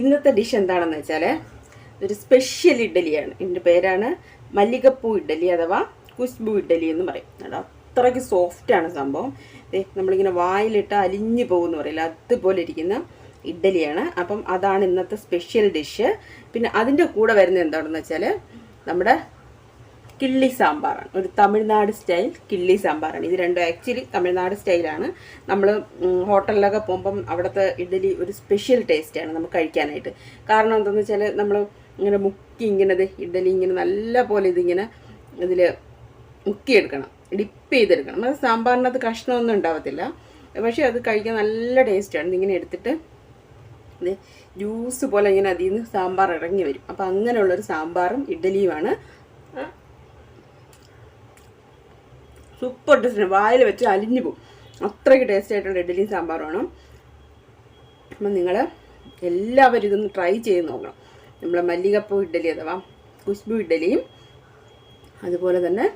ഇന്നത്തെ ഡിഷ് എന്താണെന്ന് വെച്ചാൽ ഒരു സ്പെഷ്യൽ ഇഡ്ഡലിയാണ്. ഇതിൻ്റെ പേരാണ് മല്ലികപ്പൂ ഇഡ്ഡലി അഥവാ കുശ്ബു ഇഡ്ഡലി എന്ന് പറയും. അത്രയ്ക്ക് സോഫ്റ്റാണ് സംഭവം. നമ്മളിങ്ങനെ വായിലിട്ട് അലിഞ്ഞു പോകുമെന്ന് പറയില്ല, അതുപോലെ ഇരിക്കുന്ന ഇഡ്ഡലിയാണ്. അപ്പം അതാണ് ഇന്നത്തെ സ്പെഷ്യൽ ഡിഷ്. പിന്നെ അതിൻ്റെ കൂടെ വരുന്നത് എന്താണെന്ന് വെച്ചാൽ നമ്മുടെ കിള്ളി സാമ്പാറാണ്. ഒരു തമിഴ്നാട് സ്റ്റൈൽ കിള്ളി സാമ്പാറാണ്. ഇത് രണ്ടും ആക്ച്വലി തമിഴ്നാട് സ്റ്റൈലാണ്. നമ്മൾ ഹോട്ടലിലൊക്കെ പോകുമ്പം അവിടുത്തെ ഇഡ്ഡലി ഒരു സ്പെഷ്യൽ ടേസ്റ്റാണ് നമുക്ക് കഴിക്കാനായിട്ട്. കാരണം എന്താണെന്ന് വെച്ചാൽ നമ്മൾ ഇങ്ങനെ മുക്കി ഇങ്ങനെ ഇഡ്ഡലി ഇങ്ങനെ നല്ല പോലെ ഇതിങ്ങനെ ഇതിൽ മുക്കിയെടുക്കണം, ഡിപ്പ് ചെയ്തെടുക്കണം. അത് സാമ്പാറിനകത്ത് കഷ്ണമൊന്നും ഉണ്ടാവത്തില്ല, പക്ഷേ അത് കഴിക്കാൻ നല്ല ടേസ്റ്റാണ്. ഇതിങ്ങനെ എടുത്തിട്ട് ഇത് ജ്യൂസ് പോലെ ഇങ്ങനെ അതിൽ നിന്ന് സാമ്പാർ ഇറങ്ങി വരും. അപ്പോൾ അങ്ങനെയുള്ളൊരു സാമ്പാറും ഇഡ്ഡലിയുമാണ്. സൂപ്പർ ടേസ്റ്റാണ്, വായിൽ വെച്ച് അലിഞ്ഞു പോകും. അത്രയ്ക്ക് ടേസ്റ്റ് ആയിട്ടുള്ള ഇഡ്ഡലിയും സാമ്പാറുമാണ്. അപ്പം നിങ്ങൾ എല്ലാവരും ഇതൊന്ന് ട്രൈ ചെയ്ത് നോക്കണം. നമ്മളെ മല്ലികപ്പൂ ഇഡ്ഡലി അഥവാ കുശ്ബു ഇഡ്ഡലിയും അതുപോലെ തന്നെ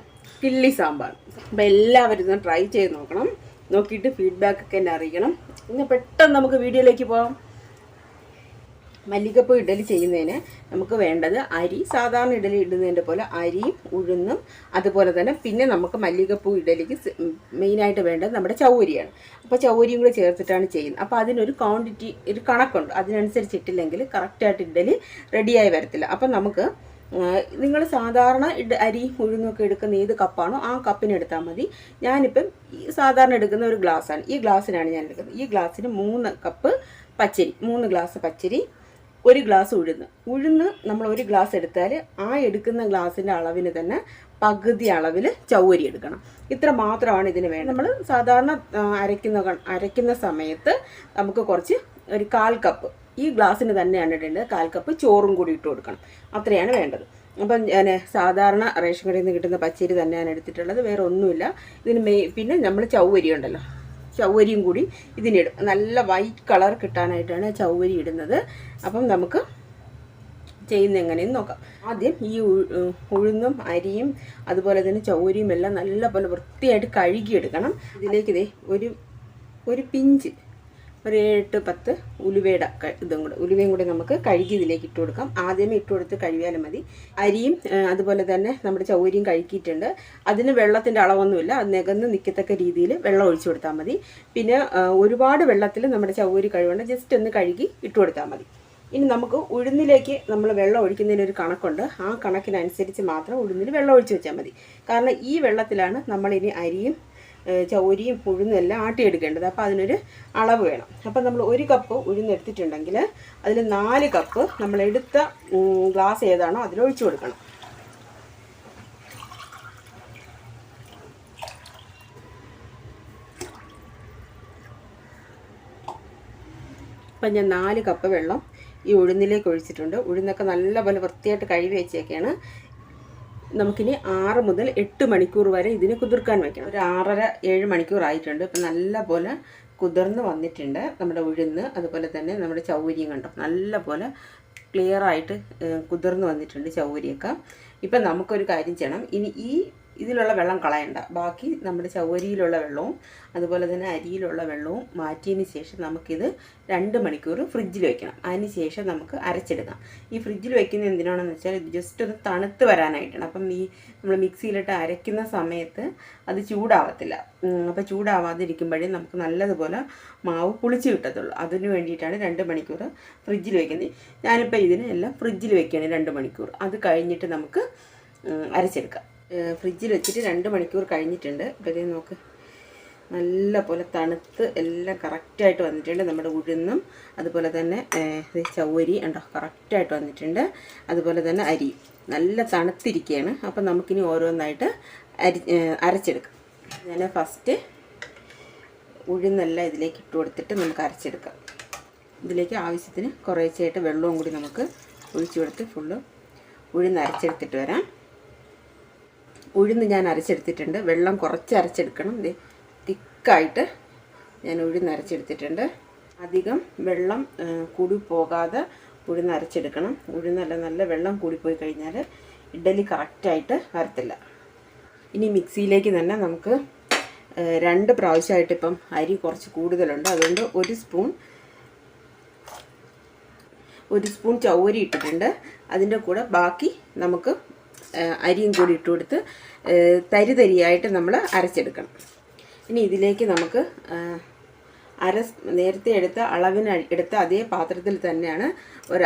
കിള്ളി സാമ്പാർ. അപ്പം എല്ലാവരും ഇതൊന്ന് ട്രൈ ചെയ്ത് നോക്കണം. നോക്കിയിട്ട് ഫീഡ്ബാക്കൊക്കെ എന്നെ അറിയിക്കണം. ഇന്ന് പെട്ടെന്ന് നമുക്ക് വീഡിയോയിലേക്ക് പോകാം. മല്ലികപ്പൂ ഇഡ്ഡലി ചെയ്യുന്നതിന് നമുക്ക് വേണ്ടത് അരി, സാധാരണ ഇഡ്ഡലി ഇടുന്നതിൻ്റെ പോലെ അരിയും ഉഴുന്നും, അതുപോലെ തന്നെ പിന്നെ നമുക്ക് മല്ലികപ്പൂ ഇഡ്ഡലിക്ക് മെയിനായിട്ട് വേണ്ടത് നമ്മുടെ ചൗവരിയാണ്. അപ്പോൾ ചൗവരിയും കൂടെ ചേർത്തിട്ടാണ് ചെയ്യുന്നത്. അപ്പോൾ അതിനൊരു ക്വാണ്ടിറ്റി, ഒരു കണക്കുണ്ട്. അതിനനുസരിച്ചിട്ടില്ലെങ്കിൽ കറക്റ്റായിട്ട് ഇഡ്ഡലി റെഡിയായി വരത്തില്ല. അപ്പം നമുക്ക് നിങ്ങൾ സാധാരണ അരി ഉഴുന്നൊക്കെ എടുക്കുന്ന ഏത് കപ്പാണോ ആ കപ്പിന് എടുത്താൽ മതി. ഞാനിപ്പം സാധാരണ എടുക്കുന്ന ഒരു ഗ്ലാസ്സാണ്, ഈ ഗ്ലാസ്സിനാണ് ഞാൻ എടുക്കുന്നത്. ഈ ഗ്ലാസ്സിന് 3 കപ്പ് പച്ചരി, 3 ഗ്ലാസ് പച്ചരി, 1 ഗ്ലാസ് ഉഴുന്ന് നമ്മൾ 1 ഗ്ലാസ് എടുത്താൽ ആ എടുക്കുന്ന ഗ്ലാസിൻ്റെ അളവിന് തന്നെ പകുതി അളവിൽ ചൗവരി എടുക്കണം. ഇത്ര മാത്രമാണ് ഇതിന് വേണ്ടത്. നമ്മൾ സാധാരണ അരയ്ക്കുന്ന സമയത്ത് നമുക്ക് കുറച്ച് ഒരു 1/4 കപ്പ്, ഈ ഗ്ലാസ്സിന് തന്നെയാണ് ഇടേണ്ടത്, 1/4 കപ്പ് ചോറും കൂടി ഇട്ട് കൊടുക്കണം. അത്രയാണ് വേണ്ടത്. അപ്പം ഞാൻ സാധാരണ റേഷൻ കടയിൽ നിന്ന് കിട്ടുന്ന പച്ചരി തന്നെയാണ് എടുത്തിട്ടുള്ളത്, വേറെ ഒന്നുമില്ല. ഇതിന് പിന്നെ നമ്മൾ ചൗവരി ഉണ്ടല്ലോ, ചൗവരിയും കൂടി ഇതിനിടും. നല്ല വൈറ്റ് കളർ കിട്ടാനായിട്ടാണ് ചൗവരി ഇടുന്നത്. അപ്പം നമുക്ക് ചെയ്യുന്ന എങ്ങനെയെന്ന് നോക്കാം. ആദ്യം ഈ ഉഴുന്നും അരിയും അതുപോലെ തന്നെ ചൗവരിയും എല്ലാം നല്ലപോലെ വൃത്തിയായിട്ട് കഴുകിയെടുക്കണം. ഇതിലേക്ക് ഒരു പിഞ്ച്, ഒരു 7-10 ഉലുവയുടെ ഉലുവയും കൂടെ നമുക്ക് കഴുകി ഇതിലേക്ക് ഇട്ട് കൊടുക്കാം. ആദ്യമേ ഇട്ട് കൊടുത്ത് കഴുകിയാലും മതി. അരിയും അതുപോലെ തന്നെ നമ്മുടെ ചൗവരിയും കഴുകിയിട്ടുണ്ട്. അതിന് വെള്ളത്തിൻ്റെ അളവൊന്നുമില്ല, അത് നികന്ന് നിൽക്കത്തക്ക രീതിയിൽ വെള്ളം ഒഴിച്ചു കൊടുത്താൽ മതി. പിന്നെ ഒരുപാട് വെള്ളത്തിൽ നമ്മുടെ ചൗവരി കഴുകേണ്ട, ജസ്റ്റ് ഒന്ന് കഴുകി ഇട്ട് കൊടുത്താൽ മതി. ഇനി നമുക്ക് ഉഴുന്നിലേക്ക് നമ്മൾ വെള്ളം ഒഴിക്കുന്നതിനൊരു കണക്കുണ്ട്. ആ കണക്കിനനുസരിച്ച് മാത്രം ഉഴുന്നിൽ വെള്ളം ഒഴിച്ച് വെച്ചാൽ മതി. കാരണം ഈ വെള്ളത്തിലാണ് നമ്മളിനി അരിയും ചൗവരിയും ഉഴുന്നും എല്ലാം ആട്ടിയെടുക്കേണ്ടത്. അപ്പോൾ അതിനൊരു അളവ് വേണം. അപ്പം നമ്മൾ 1 കപ്പ് ഉഴുന്നെടുത്തിട്ടുണ്ടെങ്കിൽ അതിൽ 4 കപ്പ് നമ്മളെടുത്ത ഗ്ലാസ് ഏതാണോ അതിലൊഴിച്ചു കൊടുക്കണം. അപ്പം ഞാൻ 4 കപ്പ് വെള്ളം ഈ ഉഴുന്നിലേക്ക് ഒഴിച്ചിട്ടുണ്ട്. ഉഴുന്നൊക്കെ നല്ലപോലെ വൃത്തിയായിട്ട് കഴുകി വെച്ചേക്കാണ്. നമുക്കിനി 6 മുതൽ 8 മണിക്കൂർ വരെ ഇതിന് കുതിർക്കാൻ വയ്ക്കണം. ഒരു 6.5-7 മണിക്കൂർ ആയിട്ടുണ്ട്. ഇപ്പം നല്ല പോലെ കുതിർന്ന് വന്നിട്ടുണ്ട് നമ്മുടെ ഉഴുന്ന്, അതുപോലെ തന്നെ നമ്മുടെ ചൗവരിയും കണ്ടോ നല്ല പോലെ ക്ലിയറായിട്ട് കുതിർന്ന് വന്നിട്ടുണ്ട് ചൗവരിയൊക്കെ. ഇപ്പം നമുക്കൊരു കാര്യം ചെയ്യണം. ഇനി ഇതിലുള്ള വെള്ളം കളയണ്ട, ബാക്കി നമ്മുടെ ചൗവരിയിലുള്ള വെള്ളവും അതുപോലെ തന്നെ അരിയിലുള്ള വെള്ളവും മാറ്റിയതിന് ശേഷം നമുക്കിത് 2 മണിക്കൂർ ഫ്രിഡ്ജിൽ വെക്കണം. അതിന് ശേഷം നമുക്ക് അരച്ചെടുക്കാം. ഈ ഫ്രിഡ്ജിൽ വെക്കുന്നത് എന്തിനാണെന്ന് വെച്ചാൽ ജസ്റ്റ് ഒന്ന് തണുത്ത് വരാനായിട്ടാണ്. അപ്പം നമ്മൾ മിക്സിയിലിട്ട് അരയ്ക്കുന്ന സമയത്ത് അത് ചൂടാവത്തില്ല. അപ്പോൾ ചൂടാവാതിരിക്കുമ്പോഴേ നമുക്ക് നല്ലതുപോലെ മാവ് പുളിച്ച് കിട്ടത്തുള്ളൂ. അതിന് വേണ്ടിയിട്ടാണ് 2 മണിക്കൂർ ഫ്രിഡ്ജിൽ വെക്കുന്നത്. ഞാനിപ്പോൾ ഇതിനെ എല്ലാം ഫ്രിഡ്ജിൽ വെക്കുകയാണ് 2 മണിക്കൂർ. അത് കഴിഞ്ഞിട്ട് നമുക്ക് അരച്ചെടുക്കാം. ഫ്രിഡ്ജിൽ വെച്ചിട്ട് 2 മണിക്കൂർ കഴിഞ്ഞിട്ടുണ്ട്. ഇപ്പോഴേ നോക്ക് നല്ല പോലെ തണുത്ത് എല്ലാം കറക്റ്റായിട്ട് വന്നിട്ടുണ്ട്. നമ്മുടെ ഉഴുന്നും അതുപോലെ തന്നെ ചൗവരി ഉണ്ടോ കറക്റ്റായിട്ട് വന്നിട്ടുണ്ട്. അതുപോലെ തന്നെ അരി നല്ല തണുത്തിരിക്കുകയാണ്. അപ്പം നമുക്കിനി ഓരോന്നായിട്ട് അരച്ചെടുക്കാം. ഞാൻ ഫസ്റ്റ് ഉഴുന്നെല്ലാം ഇതിലേക്ക് ഇട്ട് കൊടുത്തിട്ട് നമുക്ക് അരച്ചെടുക്കാം. ഇതിലേക്ക് ആവശ്യത്തിന് കുറേശ്ശായിട്ട് വെള്ളവും കൂടി നമുക്ക് ഒഴിച്ചു കൊടുത്ത് ഫുള്ള് ഉഴുന്ന് അരച്ചെടുത്തിട്ട് വരാം. ഉഴുന്ന് ഞാൻ അരച്ചെടുത്തിട്ടുണ്ട്. വെള്ളം കുറച്ച് അരച്ചെടുക്കണം. തിക്കായിട്ട് ഞാൻ ഉഴുന്ന് അരച്ചെടുത്തിട്ടുണ്ട്. അധികം വെള്ളം കൂടി പോകാതെ ഉഴുന്ന് അരച്ചെടുക്കണം. ഉഴുന്നല്ല നല്ല വെള്ളം കൂടിപ്പോയി കഴിഞ്ഞാൽ ഇഡ്ഡലി കറക്റ്റായിട്ട് വരത്തില്ല. ഇനി മിക്സിയിലേക്ക് തന്നെ നമുക്ക് 2 പ്രാവശ്യമായിട്ട് ഇപ്പം അരി കുറച്ച് കൂടുതലുണ്ട്, അതുകൊണ്ട് 1 സ്പൂൺ 1 സ്പൂൺ ചൗവരി ഇട്ടിട്ടുണ്ട്. അതിൻ്റെ കൂടെ ബാക്കി നമുക്ക് അരിയും കൂടി ഇട്ട് കൊടുത്ത് തരി തരിയായിട്ട് നമ്മൾ അരച്ചെടുക്കണം. ഇനി ഇതിലേക്ക് നമുക്ക് നേരത്തെ എടുത്ത അളവിന് എടുത്ത അതേ പാത്രത്തിൽ തന്നെയാണ് ഒരു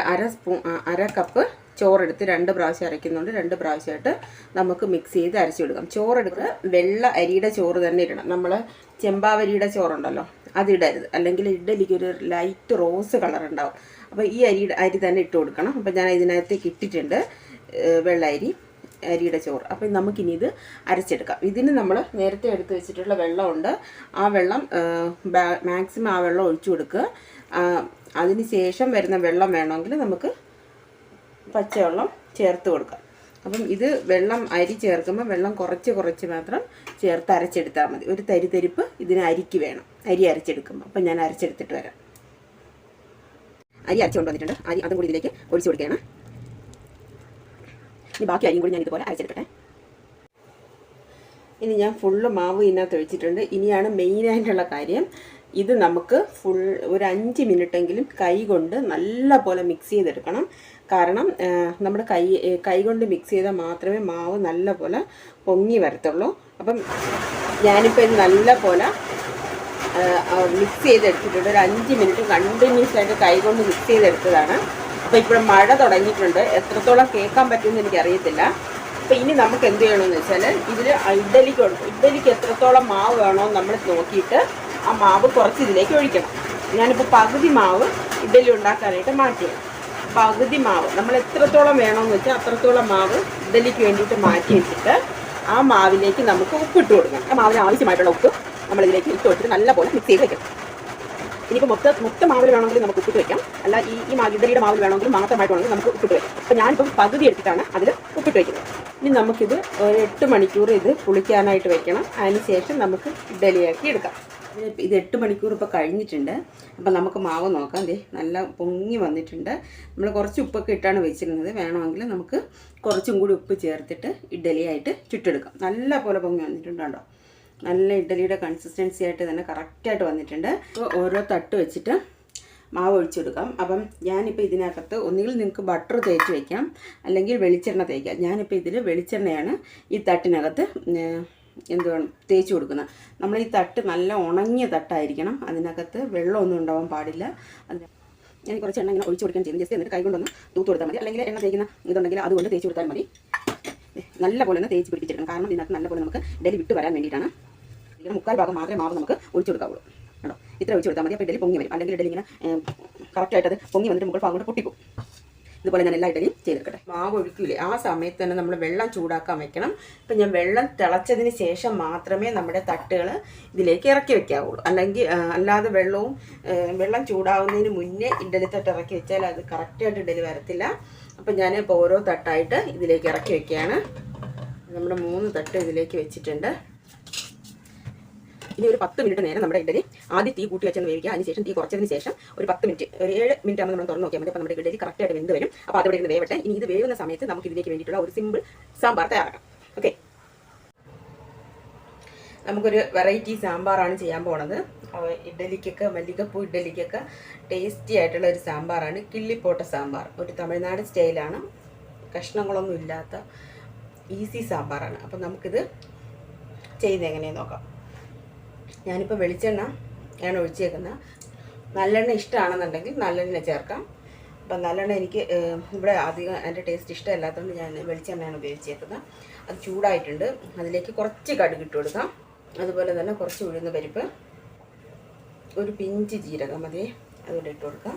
അര കപ്പ് ചോറെടുത്ത് 2 പ്രാവശ്യം അരയ്ക്കുന്നുണ്ട്. 2 പ്രാവശ്യമായിട്ട് നമുക്ക് മിക്സ് ചെയ്ത് അരച്ചെടുക്കാം. ചോറെടുക്കുക വെള്ള അരിയുടെ ചോറ് തന്നെ ഇടണം. നമ്മൾ ചെമ്പാവരിയുടെ ചോറുണ്ടല്ലോ അതിടരുത്, അല്ലെങ്കിൽ ഇഡ്ഡലിക്ക് ഒരു ലൈറ്റ് റോസ് കളർ ഉണ്ടാവും. അപ്പോൾ ഈ അരി തന്നെ ഇട്ട് കൊടുക്കണം. അപ്പോൾ ഞാൻ ഇതിനകത്തേക്ക് ഇട്ടിട്ടുണ്ട് വെള്ള അരിയുടെ ചോറ്. അപ്പോൾ നമുക്കിനി ഇത് അരച്ചെടുക്കാം. ഇതിന് നമ്മൾ നേരത്തെ എടുത്ത് വെച്ചിട്ടുള്ള വെള്ളമുണ്ട്, ആ വെള്ളം മാക്സിമം ആ വെള്ളം ഒഴിച്ചു കൊടുക്കുക. അതിന് ശേഷം വരുന്ന വെള്ളം വേണമെങ്കിൽ നമുക്ക് പച്ചവെള്ളം ചേർത്ത് കൊടുക്കാം. അപ്പം ഇത് അരി ചേർക്കുമ്പോൾ വെള്ളം കുറച്ച് മാത്രം ചേർത്ത് അരച്ചെടുത്താൽ മതി. ഒരു തരിപ്പ് ഇതിന് അരിക്ക് വേണം, അരി അരച്ചെടുക്കുമ്പോൾ. അപ്പം ഞാൻ അരച്ചെടുത്തിട്ട് വരാം. അരി അരച്ചുകൊണ്ട് വന്നിട്ടുണ്ട്. അതും കൂടി ഇതിലേക്ക് ഒഴിച്ചു കൊടുക്കുകയാണ്. ഇനി ബാക്കി അരിയും കൂടി ഞാൻ ഇതുപോലെ അരച്ചെടുക്കട്ടെ. ഇനി ഞാൻ ഫുള്ള് മാവ് ഇതിനകത്ത് ഒഴിച്ചിട്ടുണ്ട്. ഇനിയാണ് മെയിനായിട്ടുള്ള കാര്യം. ഇത് നമുക്ക് ഒരു 5 മിനിറ്റെങ്കിലും കൈ കൊണ്ട് നല്ല പോലെ മിക്സ് ചെയ്തെടുക്കണം. കാരണം നമ്മുടെ കൈ കൊണ്ട് മിക്സ് ചെയ്താൽ മാത്രമേ മാവ് നല്ല പോലെ പൊങ്ങി വരത്തുള്ളൂ. അപ്പം ഞാനിപ്പോൾ ഇത് നല്ല പോലെ മിക്സ് ചെയ്തെടുത്തിട്ടുണ്ട്. ഒരു 5 മിനിറ്റ് കണ്ടിന്യൂസ് ആയിട്ട് കൈ കൊണ്ട് മിക്സ് ചെയ്തെടുത്തതാണ്. അപ്പോൾ ഇപ്പോൾ മഴ തുടങ്ങിയിട്ടുണ്ട്. എത്രത്തോളം കേൾക്കാൻ പറ്റുമെന്ന് എനിക്കറിയത്തില്ല. അപ്പോൾ ഇനി നമുക്ക് എന്ത് ചെയ്യണമെന്ന് വെച്ചാൽ ഇതിൽ ഇഡ്ഡലിക്ക് എത്രത്തോളം മാവ് വേണമെന്ന് നമ്മൾ നോക്കിയിട്ട് ആ മാവ് കുറച്ച് ഇതിലേക്ക് ഒഴിക്കണം. ഞാനിപ്പോൾ പകുതി മാവ് ഇഡ്ഡലി ഉണ്ടാക്കാനായിട്ട് മാറ്റിയാണ്. പകുതി മാവ് നമ്മൾ എത്രത്തോളം വേണമെന്ന് വെച്ചാൽ അത്രത്തോളം മാവ് ഇഡ്ഡലിക്ക് വേണ്ടിയിട്ട് മാറ്റി വെച്ചിട്ട് ആ മാവിലേക്ക് നമുക്ക് ഉപ്പിട്ട് കൊടുക്കണം. ആ മാവിന് ആവശ്യമായിട്ടുള്ള ഉപ്പ് നമ്മളിതിലേക്ക് ഇട്ട് വെച്ചിട്ട് നല്ലപോലെ മിക്സ് ചെയ്ത് വെക്കണം. ഇനിയിപ്പോൾ മൊത്തം മാവിൽ വേണമെങ്കിൽ നമുക്ക് ഉപ്പിട്ട് വയ്ക്കാം, അല്ല ഈ ഇഡ്ഡലിയുടെ മാവിൽ വേണമെങ്കിൽ മാത്രമായിട്ട് വേണമെങ്കിൽ നമുക്ക് ഉപ്പിട്ട് വയ്ക്കാം. അപ്പോൾ ഞാനിപ്പം പകുതി എടുത്തിട്ടാണ് അതിൽ ഉപ്പിട്ട് വയ്ക്കുന്നത്. ഇനി നമുക്കിത് ഒരു 8 മണിക്കൂർ ഇത് പുളിക്കാനായിട്ട് വെക്കണം. അതിന് ശേഷം നമുക്ക് ഇഡ്ഡലിയാക്കി എടുക്കാം. ഇത് 8 മണിക്കൂർ ഇപ്പോൾ കഴിഞ്ഞിട്ടുണ്ട്. അപ്പോൾ നമുക്ക് മാവ് നോക്കാം. നല്ല പൊങ്ങി വന്നിട്ടുണ്ട്. നമ്മൾ കുറച്ച് ഉപ്പൊക്കെ ഇട്ടാണ് വെച്ചിരുന്നത്. വേണമെങ്കിൽ നമുക്ക് കുറച്ചും കൂടി ഉപ്പ് ചേർത്തിട്ട് ഇഡ്ഡലിയായിട്ട് ചുട്ടെടുക്കാം. നല്ല പോലെ പൊങ്ങി വന്നിട്ടുണ്ട് കേട്ടോ. നല്ല ഇഡ്ഡലിയുടെ കൺസിസ്റ്റൻസി ആയിട്ട് തന്നെ കറക്റ്റായിട്ട് വന്നിട്ടുണ്ട്. അപ്പോൾ ഓരോ തട്ട് വെച്ചിട്ട് മാവ് ഒഴിച്ചെടുക്കാം. അപ്പം ഞാനിപ്പോൾ ഇതിനകത്ത് ഒന്നുകിൽ നിങ്ങൾക്ക് ബട്ടർ തേച്ച് വയ്ക്കാം, അല്ലെങ്കിൽ വെളിച്ചെണ്ണ തേക്കാം. ഞാനിപ്പോൾ ഇതിൽ വെളിച്ചെണ്ണയാണ് ഈ തട്ടിനകത്ത് തേച്ച് കൊടുക്കുന്നത്. നമ്മൾ ഈ തട്ട് നല്ല ഉണങ്ങിയ തട്ടായിരിക്കണം. അതിനകത്ത് വെള്ളമൊന്നും ഉണ്ടാവാൻ പാടില്ല. ഞാൻ കുറച്ച് എണ്ണ ഇങ്ങനെ ഒഴിച്ച് കൊടുക്കാൻ ചെയ്യുന്നത്. ജസ്റ്റ് എന്നിട്ട് കൈ കൊണ്ടൊന്ന് തൂത്ത് കൊടുത്താൽ മതി, അല്ലെങ്കിൽ എണ്ണ തേക്കുന്ന ഇതുണ്ടെങ്കിൽ അതുകൊണ്ട് തേച്ച് കൊടുത്താൽ മതി. നല്ല പോലെ ഒന്ന് തേച്ച് പിടിപ്പിച്ചെടുക്കണം. കാരണം ഇതിനകത്ത് നല്ല പോലെ നമുക്ക് ഇഡ്ഡലി വിട്ട് വരാൻ വേണ്ടിയിട്ടാണ്. ഇതിന് 3/4 ഭാഗം മാത്രമേ മാവ് നമുക്ക് ഒഴിച്ചു കൊടുക്കാവുള്ളൂ കേട്ടോ. ഇത്ര ഒഴിച്ച് കൊടുത്താൽ മതി. അപ്പോൾ ഇഡ്ഡലി പൊങ്ങി വരും. അല്ലെങ്കിൽ ഇഡ്ഡലി ഇങ്ങനെ കറക്റ്റായിട്ട് അത് പൊങ്ങി വന്നിട്ട് മുകൾ ഭാഗം കൊണ്ട് പൊട്ടിപ്പോകും. ഇതുപോലെ ഞാൻ എല്ലാ ഇഡ്ഡലിയും ചെയ്തെടുക്കട്ടെ. മാവ് ഒഴിക്കൂലേ ആ സമയത്ത് തന്നെ നമ്മൾ വെള്ളം ചൂടാക്കാൻ വെക്കണം. ഇപ്പം ഞാൻ വെള്ളം തിളച്ചതിന് ശേഷം മാത്രമേ നമ്മുടെ തട്ടുകൾ ഇതിലേക്ക് ഇറക്കി വെക്കാവുള്ളൂ. അല്ലാതെ വെള്ളം ചൂടാവുന്നതിന് മുന്നേ ഇഡ്ഡലി തട്ട് ഇറക്കി വെച്ചാൽ അത് കറക്റ്റായിട്ട് ഇഡ്ഡലി വരത്തില്ല. അപ്പം ഞാൻ ഇപ്പോൾ ഓരോ തട്ടായിട്ട് ഇതിലേക്ക് ഇറക്കി വെക്കുകയാണ്. നമ്മുടെ 3 തട്ട് ഇതിലേക്ക് വെച്ചിട്ടുണ്ട്. ഇനി ഒരു 10 മിനിറ്റ് നേരം നമ്മുടെ ഇഡ്ഡലി ആദ്യം തീ കൂട്ടി വെച്ചെന്ന് വേവിക്കുക. അതിനുശേഷം തീ കുറച്ചതിന് ശേഷം ഒരു 10 മിനിറ്റ്, ഒരു 7 മിനിറ്റ് ആകുമ്പോൾ നമ്മൾ തുറന്ന് നോക്കിയാൽ മതി. അപ്പോൾ നമ്മുടെ ഇഡ്ഡലി കറക്റ്റായിട്ട് വെന്ത് വരും. അപ്പോൾ അതവിടെ ഇരുന്ന് വേവട്ടെ. ഇനി ഇത് വേവുന്ന സമയത്ത് നമുക്ക് ഇതിലേക്ക് വേണ്ടിയിട്ടുള്ള ഒരു സിമ്പിൾ സാമ്പാർ തയ്യാറാക്കാം. ഓക്കെ, നമുക്കൊരു വെറൈറ്റി സാമ്പാറാണ് ചെയ്യാൻ പോണത്. ഇഡ്ഡലിക്കൊക്കെ മല്ലികപ്പൂ ഇഡ്ഡലിക്കൊക്കെ ടേസ്റ്റി ആയിട്ടുള്ള ഒരു സാമ്പാറാണ് കിള്ളിപ്പോട്ട സാമ്പാർ. ഒരു തമിഴ്നാട് സ്റ്റൈലാണ്, കഷ്ണങ്ങളൊന്നും ഇല്ലാത്ത ഈസി സാമ്പാറാണ്. അപ്പം നമുക്കിത് ചെയ്യുന്നത് എങ്ങനെയെന്ന് നോക്കാം. ഞാനിപ്പോൾ വെളിച്ചെണ്ണ ആണ് ഒഴിച്ചേക്കുന്നത്. നല്ലെണ്ണ ഇഷ്ടമാണെന്നുണ്ടെങ്കിൽ നല്ലെണ്ണ ചേർക്കാം. അപ്പം നല്ലെണ്ണ എനിക്ക് ഇവിടെ അധികം എൻ്റെ ടേസ്റ്റ് ഇഷ്ടമല്ലാത്തതുകൊണ്ട് ഞാൻ വെളിച്ചെണ്ണയാണ് ഉപയോഗിച്ചേക്കുന്നത്. അത് ചൂടായിട്ടുണ്ട്. അതിലേക്ക് കുറച്ച് കടുക് ഇട്ട് കൊടുക്കാം. അതുപോലെ തന്നെ കുറച്ച് ഉഴുന്ന പരിപ്പ്, ഒരു പിഞ്ച് ജീരകം മതി, അതുകൂടെ ഇട്ട് കൊടുക്കാം.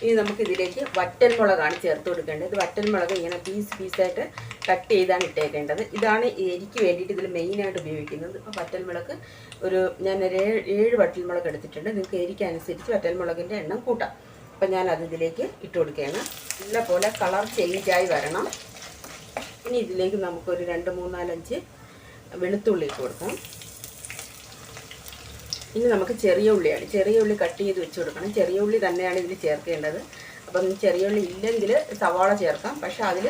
ഇനി നമുക്കിതിലേക്ക് വറ്റൽമുളകാണ് ചേർത്ത് കൊടുക്കേണ്ടത്. ഇത് വറ്റൽമുളക് ഇങ്ങനെ പീസായിട്ട് കട്ട് ചെയ്താണ് ഇട്ടേക്കേണ്ടത്. ഇതാണ് എരിക്ക് വേണ്ടിയിട്ട് ഇതിൽ മെയിനായിട്ട് ഉപയോഗിക്കുന്നത്. അപ്പോൾ വറ്റൽമുളക് ഞാനൊരു 7 വറ്റൽമുളക് എടുത്തിട്ടുണ്ട്. നിങ്ങൾക്ക് എരിക്കനുസരിച്ച് വറ്റൽമുളകിൻ്റെ എണ്ണം കൂട്ടാം. അപ്പം ഞാനത് ഇതിലേക്ക് ഇട്ട് കൊടുക്കുകയാണ്. നല്ല പോലെ കളർ ചേഞ്ചായി വരണം. ഇനി ഇതിലേക്ക് നമുക്കൊരു 2, 3, 4, 5 വെളുത്തുള്ളി ഇട്ട് കൊടുക്കാം. ഇനി നമുക്ക് ചെറിയ ഉള്ളി കട്ട് ചെയ്ത് വെച്ച് കൊടുക്കണം. ചെറിയ ഉള്ളി തന്നെയാണ് ഇതിൽ ചേർക്കേണ്ടത്. അപ്പം ചെറിയ ഉള്ളി ഇല്ലെങ്കിൽ സവാള ചേർക്കാം, പക്ഷേ അതിൽ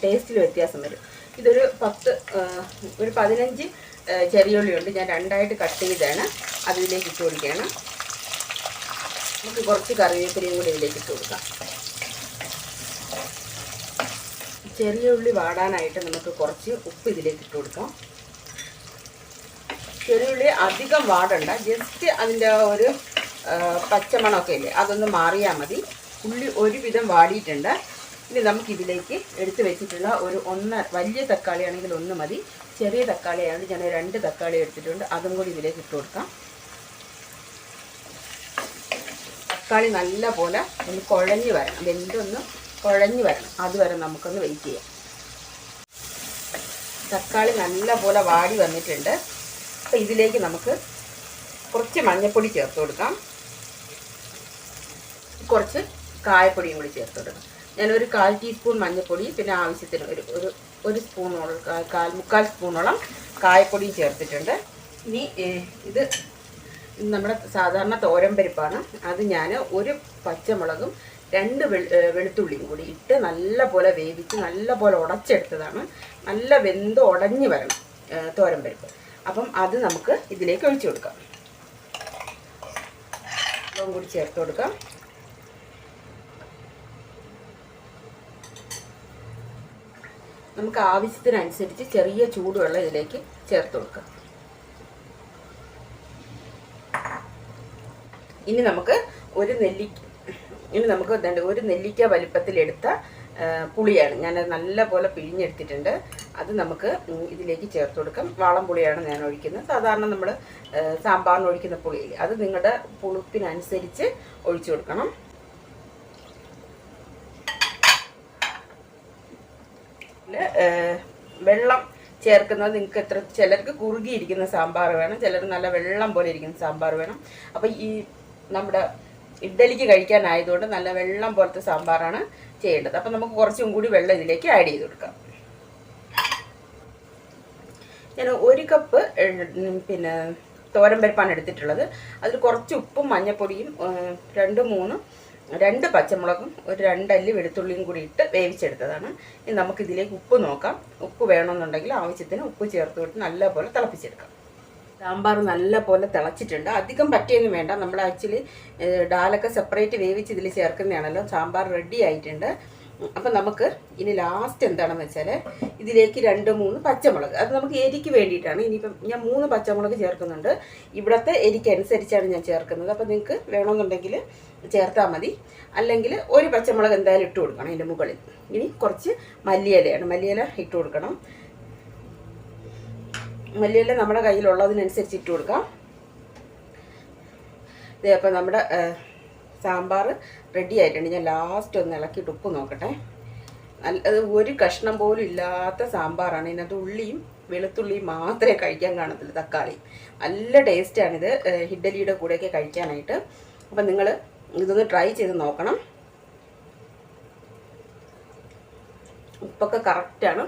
ടേസ്റ്റിൽ വ്യത്യാസം വരും. ഇതൊരു 15 ചെറിയ ഉള്ളിയുണ്ട്. ഞാൻ 2ആയിട്ട് കട്ട് ചെയ്താണ് അതിലേക്ക് ഇട്ട് കൊടുക്കുകയാണ്. നമുക്ക് കുറച്ച് കറിവേപ്പിലയും കൂടി ഇതിലേക്ക് ഇട്ട് കൊടുക്കാം. ചെറിയ ഉള്ളി വാടാനായിട്ട് നമുക്ക് കുറച്ച് ഉപ്പ് ഇതിലേക്ക് ഇട്ട് കൊടുക്കാം. ചെറിയ ഉള്ളി അധികം വാടണ്ട, ജസ്റ്റ് അതിൻ്റെ ഒരു പച്ചമണമൊക്കെ ഇല്ലേ അതൊന്ന് മാറിയാൽ മതി. ഉള്ളി ഒരുവിധം വാടിയിട്ടുണ്ട്. ഇനി നമുക്കിതിലേക്ക് എടുത്ത് വെച്ചിട്ടുള്ള ഒരു വലിയ തക്കാളി ആണെങ്കിൽ 1 മതി. ചെറിയ തക്കാളിയാണെങ്കിൽ ഞാൻ 2 തക്കാളി എടുത്തിട്ടുണ്ട്, അതും കൂടി ഇതിലേക്ക് ഇട്ട് കൊടുക്കാം. തക്കാളി നല്ല പോലെ ഒന്ന് കുഴഞ്ഞ് വരണം, വെന്തൊന്ന് കുഴഞ്ഞ് വരണം, അതുവരെ നമുക്കൊന്ന് വെയിറ്റ് ചെയ്യാം. തക്കാളി നല്ല പോലെ വാടി വന്നിട്ടുണ്ട്. അപ്പോൾ ഇതിലേക്ക് നമുക്ക് കുറച്ച് മഞ്ഞൾപ്പൊടി ചേർത്ത് കൊടുക്കാം, കുറച്ച് കായപ്പൊടിയും കൂടി ചേർത്ത് കൊടുക്കാം. ഞാനൊരു 1/4 ടീസ്പൂൺ മഞ്ഞൾപ്പൊടി, പിന്നെ ആവശ്യത്തിന് ഒരു സ്പൂണോളം 1/4 സ്പൂണോളം കായപ്പൊടിയും ചേർത്തിട്ടുണ്ട്. ഇനി ഇത് നമ്മുടെ സാധാരണ തോരൻ പരിപ്പാണ്. അത് ഞാൻ ഒരു പച്ചമുളകും 2 വെളുത്തുള്ളിയും കൂടി ഇട്ട് നല്ല പോലെ വേവിച്ച് നല്ല പോലെ ഉടച്ചെടുത്തതാണ്. നല്ല വെന്ത് ഉടഞ്ഞ് വരണം തോരൻ പരിപ്പ്. അപ്പം അത് നമുക്ക് ഇതിലേക്ക് ഒഴിച്ചു കൊടുക്കാം. വെള്ളവും കൂടി ചേർത്ത് കൊടുക്കാം. നമുക്ക് ആവശ്യത്തിനനുസരിച്ച് ചെറിയ ചൂടുവെള്ളം ഇതിലേക്ക് ചേർത്ത് കൊടുക്കാം. ഇനി നമുക്ക് ഒരു നെല്ലിക്ക വലിപ്പത്തിലെടുത്ത പുളിയാണ് ഞാനത് നല്ല പോലെ പിഴിഞ്ഞെടുത്തിട്ടുണ്ട്. അത് നമുക്ക് ഇതിലേക്ക് ചേർത്ത് കൊടുക്കാം. വാളം പുളിയാണ് ഞാൻ ഒഴിക്കുന്നത്. സാധാരണ നമ്മൾ സാമ്പാറിന് ഒഴിക്കുന്ന പുളിയില്ലേ, അത് നിങ്ങളുടെ പുളിപ്പിനനുസരിച്ച് ഒഴിച്ചു കൊടുക്കണം. വെള്ളം ചേർക്കുന്നത് നിങ്ങൾക്ക് ചിലർക്ക് കുറുകിയിരിക്കുന്ന സാമ്പാർ വേണം, ചിലർ നല്ല വെള്ളം പോലെ ഇരിക്കുന്ന സാമ്പാർ വേണം. അപ്പോൾ ഈ നമ്മുടെ ഇഡ്ഡലിക്ക് കഴിക്കാനായതുകൊണ്ട് നല്ല വെള്ളം പോലത്തെ സാമ്പാറാണ് ചെയ്യേണ്ടത്. അപ്പം നമുക്ക് കുറച്ചും കൂടി വെള്ളം ഇതിലേക്ക് ആഡ് ചെയ്ത് കൊടുക്കാം. ഞാൻ 1 കപ്പ് പിന്നെ തോരൻ പരിപ്പാണ് എടുത്തിട്ടുള്ളത്. അതിൽ കുറച്ച് ഉപ്പും മഞ്ഞൾപ്പൊടിയും 2 പച്ചമുളകും 2 അല്ലി വെളുത്തുള്ളിയും കൂടി ഇട്ട് വേവിച്ചെടുത്തതാണ്. ഇനി നമുക്കിതിലേക്ക് ഉപ്പ് നോക്കാം. ഉപ്പ് വേണമെന്നുണ്ടെങ്കിൽ ആവശ്യത്തിന് ഉപ്പ് ചേർത്ത് കൊടുത്ത് നല്ലപോലെ തിളപ്പിച്ചെടുക്കാം. സാമ്പാർ നല്ല പോലെ തിളച്ചിട്ടുണ്ട്. അധികം പറ്റിയൊന്നും വേണ്ട. നമ്മൾ ആക്ച്വലി ഡാലൊക്കെ സെപ്പറേറ്റ് വേവിച്ച് ഇതിൽ ചേർക്കുന്നതാണല്ലോ. സാമ്പാർ റെഡി ആയിട്ടുണ്ട്. അപ്പം നമുക്ക് ഇനി ലാസ്റ്റ് എന്താണെന്ന് വെച്ചാൽ ഇതിലേക്ക് 2-3 പച്ചമുളക്, അത് നമുക്ക് എരിക്ക് വേണ്ടിയിട്ടാണ്. ഇനിയിപ്പം ഞാൻ 3 പച്ചമുളക് ചേർക്കുന്നുണ്ട്. ഇവിടുത്തെ എരിക്കനുസരിച്ചാണ് ഞാൻ ചേർക്കുന്നത്. അപ്പോൾ നിങ്ങൾക്ക് വേണമെന്നുണ്ടെങ്കിൽ ചേർത്താൽ മതി, അല്ലെങ്കിൽ 1 പച്ചമുളക് എന്തായാലും ഇട്ട് കൊടുക്കണം അതിൻ്റെ മുകളിൽ. ഇനി കുറച്ച് മല്ലിയിലയാണ്, മല്ലിയില ഇട്ട് കൊടുക്കണം. മല്ലിയില നമ്മുടെ കയ്യിലുള്ളതിനനുസരിച്ച് ഇട്ട് കൊടുക്കാം. ഇതേ അപ്പോൾ നമ്മുടെ സാമ്പാർ റെഡി ആയിട്ടുണ്ട്. ഞാൻ ലാസ്റ്റ് ഒന്ന് ഇളക്കിയിട്ട് ഉപ്പ് നോക്കട്ടെ. അത് ഒരു കഷ്ണം പോലും ഇല്ലാത്ത സാമ്പാറാണ്. ഇതിനകത്ത് ഉള്ളിയും വെളുത്തുള്ളിയും മാത്രമേ കഴിക്കാൻ കാണത്തുള്ളൂ, തക്കാളി. നല്ല ടേസ്റ്റാണിത് ഇഡ്ഡലിയുടെ കൂടെയൊക്കെ കഴിക്കാനായിട്ട്. അപ്പം നിങ്ങൾ ഇതൊന്ന് ട്രൈ ചെയ്ത് നോക്കണം. ഉപ്പൊക്കെ കറക്റ്റാണ്.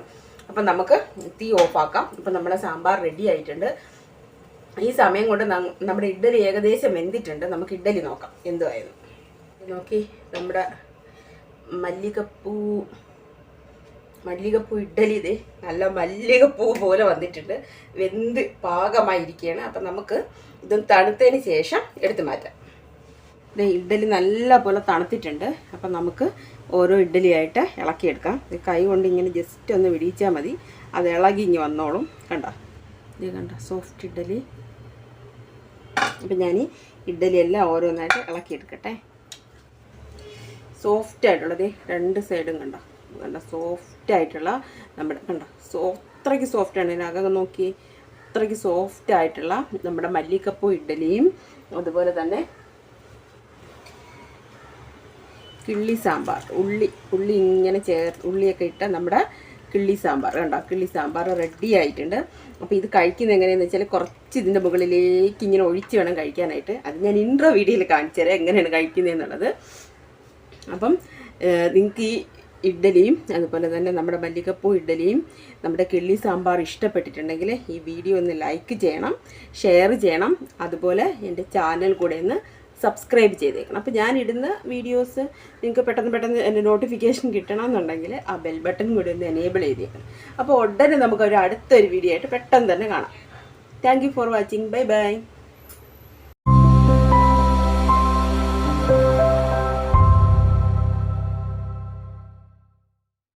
അപ്പം നമുക്ക് തീ ഓഫാക്കാം. ഇപ്പം നമ്മുടെ സാമ്പാർ റെഡി ആയിട്ടുണ്ട്. ഈ സമയം കൊണ്ട് നമ്മുടെ ഇഡ്ഡലി ഏകദേശം വെന്തിട്ടുണ്ട്. നമുക്ക് ഇഡ്ഡലി നോക്കാം എന്തുവായിരുന്നു. നോക്കി, നമ്മുടെ മല്ലികപ്പൂ ഇഡ്ഡലി ഇതേ നല്ല മല്ലികപ്പൂ പോലെ വന്നിട്ടുണ്ട്, വെന്ത് പാകമായിരിക്കുകയാണ്. അപ്പം നമുക്ക് ഇതൊന്ന് തണുത്തതിന് ശേഷം എടുത്തു മാറ്റാം. ഇത് ഇഡ്ഡലി നല്ല പോലെ തണുത്തിട്ടുണ്ട്. അപ്പം നമുക്ക് ഓരോ ഇഡ്ഡലിയായിട്ട് ഇളക്കിയെടുക്കാം. കൈ കൊണ്ട് ഇങ്ങനെ ജസ്റ്റ് ഒന്ന് വിടിയിച്ചാൽ മതി, അത് ഇളകി ഇങ്ങ് വന്നോളും. ഇത് കണ്ട സോഫ്റ്റ് ഇഡ്ഡലി. അപ്പം ഞാൻ ഈ ഇഡ്ഡലി എല്ലാം ഓരോന്നായിട്ട് ഇളക്കിയെടുക്കട്ടെ. സോഫ്റ്റായിട്ടുള്ളത് 2 സൈഡും കണ്ട സോഫ്റ്റായിട്ടുള്ള നമ്മുടെ അത്രയ്ക്ക് സോഫ്റ്റാണ്. ഇതിനകം നോക്കി, അത്രയ്ക്ക് സോഫ്റ്റായിട്ടുള്ള നമ്മുടെ മല്ലികപ്പൂ ഇഡ്ഡലിയും അതുപോലെ തന്നെ കിള്ളി സാമ്പാർ, ഉള്ളി ഇങ്ങനെ ഉള്ളിയൊക്കെ ഇട്ട നമ്മുടെ കിള്ളി സാമ്പാർ കിള്ളി സാമ്പാർ റെഡി ആയിട്ടുണ്ട്. അപ്പോൾ ഇത് കഴിക്കുന്നത് എങ്ങനെയാണെന്ന് വെച്ചാൽ കുറച്ച് ഇതിൻ്റെ മുകളിലേക്ക് ഇങ്ങനെ ഒഴിച്ച് വേണം കഴിക്കാനായിട്ട്. അത് ഞാൻ ഇൻട്രോ വീഡിയോയിൽ കാണിച്ചു തരാം എങ്ങനെയാണ് കഴിക്കുന്നതെന്നുള്ളത്. അപ്പം നിങ്ങൾക്ക് ഈ ഇഡ്ഡലിയും അതുപോലെ തന്നെ നമ്മുടെ മല്ലികപ്പൂ ഇഡ്ഡലിയും നമ്മുടെ കിള്ളി സാമ്പാർ ഇഷ്ടപ്പെട്ടിട്ടുണ്ടെങ്കിൽ ഈ വീഡിയോ ഒന്ന് ലൈക്ക് ചെയ്യണം, ഷെയർ ചെയ്യണം, അതുപോലെ എൻ്റെ ചാനൽ കൂടെ ഒന്ന് സബ്സ്ക്രൈബ് ചെയ്തേക്കണം. അപ്പോൾ ഞാനിടുന്ന വീഡിയോസ് നിങ്ങൾക്ക് പെട്ടെന്ന് എൻ്റെ നോട്ടിഫിക്കേഷൻ കിട്ടണമെന്നുണ്ടെങ്കിൽ ആ ബെൽ ബട്ടൺ കൂടി ഒന്ന് എനേബിൾ ചെയ്തേക്കണം. അപ്പോൾ ഉടനെ നമുക്കൊരു അടുത്തൊരു വീഡിയോ ആയിട്ട് പെട്ടെന്ന് തന്നെ കാണാം. Thank you for watching. Bye bye.